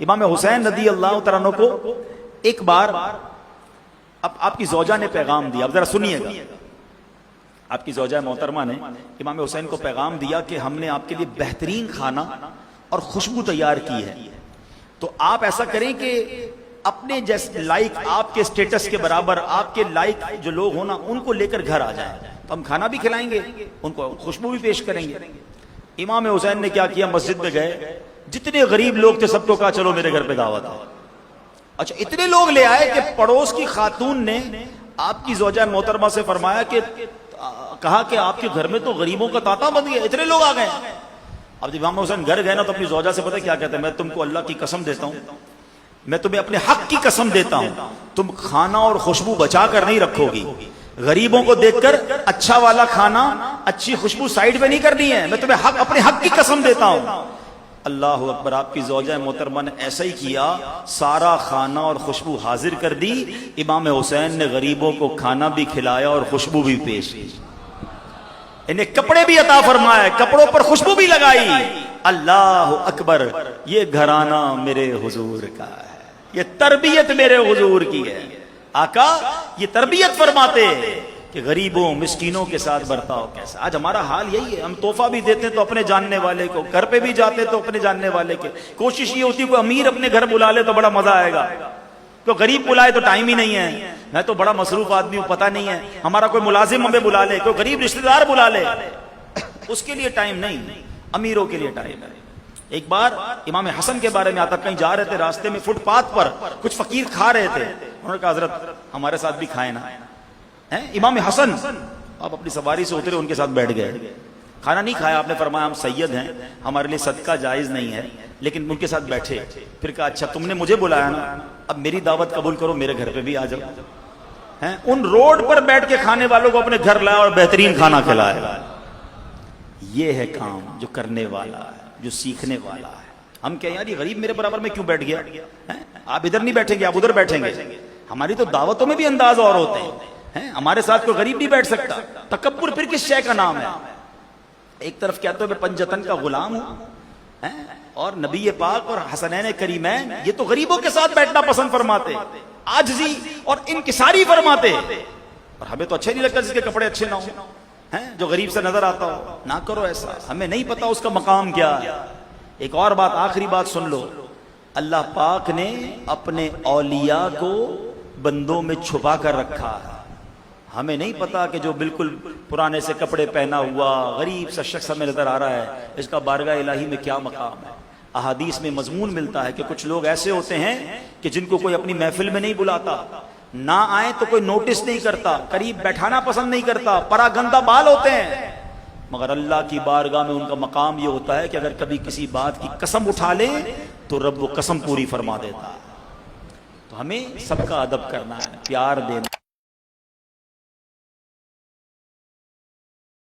امام حسین رضی اللہ تعالیٰ عنہ کو ایک بار اب آپ کی زوجہ نے پیغام دیا، اب ذرا سنیے گا، آپ کی زوجہ محترمہ نے امام حسین کو پیغام دیا کہ ہم نے آپ کے لیے بہترین کھانا اور خوشبو تیار کی ہے، تو آپ ایسا کریں کہ اپنے جیسے لائق آپ کے سٹیٹس کے برابر آپ کے لائق جو لوگ ہوں نا ان کو لے کر گھر آ جائیں، تو ہم کھانا بھی کھلائیں گے، ان کو خوشبو بھی پیش کریں گے۔ امام حسین نے کیا کیا، مسجد میں گئے، جتنے غریب لوگ تھے سب کو کہا چلو میرے گھر پہ دعوت ہے۔ اچھا اتنے لوگ لے آئے کہ پڑوس کی خاتون نے آپ کی زوجہ محترمہ سے فرمایا کہ کہا کہ آپ کے گھر میں تو غریبوں کا تانتا بن گیا، اتنے لوگ آ گئے۔ اب جب امام حسین گھر گئے نا تو اپنی زوجہ سے پتہ کیا کہتے ہیں، میں تم کو اللہ کی قسم دیتا ہوں، میں تمہیں اپنے حق کی قسم دیتا ہوں، تم کھانا اور خوشبو بچا کر نہیں رکھو گی، غریبوں کو دیکھ کر اچھا والا کھانا اچھی خوشبو سائیڈ پہ نہیں کرنی ہے، میں تمہیں اپنے حق کی قسم دیتا ہوں۔ اللہ اکبر، آپ کی زوجہ محترمہ نے ایسا ہی کیا، سارا کھانا اور خوشبو حاضر کر دی، امام حسین نے غریبوں کو کھانا بھی کھلایا اور خوشبو بھی پیش کی، انہیں کپڑے بھی عطا فرمائے، کپڑوں پر خوشبو بھی لگائی۔ اللہ اکبر، یہ گھرانہ میرے حضور کا ہے، یہ تربیت میرے حضور کی ہے۔ آقا یہ تربیت فرماتے کہ غریبوں مسکینوں کے ساتھ برتاؤ کیسا۔ آج ہمارا حال یہی ہے، ہم تحفہ بھی دیتے تو اپنے جاننے والے کو، گھر پہ بھی جاتے تو اپنے جاننے والے کے، کوشش یہ ہوتی ہے کوئی امیر اپنے گھر بلا لے تو بڑا مزہ آئے گا، تو غریب بلائے تو ٹائم ہی نہیں ہے، میں تو بڑا مصروف آدمی ہوں پتہ نہیں ہے، ہمارا کوئی ملازم ہمیں بلا لے، کوئی غریب رشتہ دار بلا لے، اس کے لیے ٹائم نہیں، امیروں کے لیے ٹائم ہے۔ ایک بار امام حسن کے بارے میں آتا، کہیں جا رہے تھے، راستے میں فٹ پاتھ پر کچھ فقیر کھا رہے تھے، انہوں نے کہا حضرت ہمارے ساتھ بھی کھائیں نا۔ امام حسن آپ اپنی سواری سے اترے، ان کے ساتھ بیٹھ گئے، کھانا نہیں کھایا، آپ نے فرمایا ہم سید ہیں، ہمارے لیے صدقہ جائز نہیں ہے، لیکن ان کے ساتھ بیٹھے، پھر کہا اچھا تم نے مجھے بلایا نا، اب میری دعوت قبول کرو، میرے گھر پہ بھی آ جاؤ۔ ان روڈ پر بیٹھ کے کھانے والوں کو اپنے گھر لایا اور بہترین کھانا کھلایا۔ یہ ہے کام جو کرنے والا ہے، جو سیکھنے والا ہے۔ ہم کہیں یار یہ غریب میرے برابر میں کیوں بیٹھ گیا، آپ ادھر نہیں بیٹھیں گے آپ ادھر بیٹھیں گے، ہماری تو دعوتوں میں بھی انداز اور ہوتے ہیں، ہمارے ساتھ کوئی غریب نہیں بیٹھ سکتا۔ تکبر پھر کس شے کا نام ہے؟ ایک طرف کہتے ہو میں پنجتن کا غلام ہوں، اور نبی پاک اور حسنین کریمین یہ تو غریبوں کے ساتھ بیٹھنا پسند فرماتے، عاجزی اور انکساری فرماتے، اور ہمیں تو اچھے نہیں لگتا جس کے کپڑے اچھے نہ ہوں، جو غریب سے نظر آتا ہو، نہ کرو ایسا، ہمیں نہیں پتا اس کا مقام کیا ہے۔ ایک اور بات، آخری بات سن لو، اللہ پاک نے اپنے اولیاء کو بندوں میں چھپا کر رکھا ہے، ہمیں نہیں پتا کہ جو بالکل پرانے سے کپڑے پہنا ہوا غریب سا شخص ہمیں نظر آ رہا ہے، اس کا بارگاہ الہی میں کیا مقام ہے۔ احادیث میں مضمون ملتا ہے کہ کچھ لوگ ایسے ہوتے ہیں کہ جن کو کوئی اپنی محفل میں نہیں بلاتا، نہ آئے تو کوئی نوٹس نہیں کرتا، قریب بیٹھانا پسند نہیں کرتا، پراگندہ بال ہوتے ہیں، مگر اللہ کی بارگاہ میں ان کا مقام یہ ہوتا ہے کہ اگر کبھی کسی بات کی قسم اٹھا لیں تو رب وہ قسم پوری فرما دیتا ہے۔ تو ہمیں سب کا ادب کرنا ہے، پیار دینا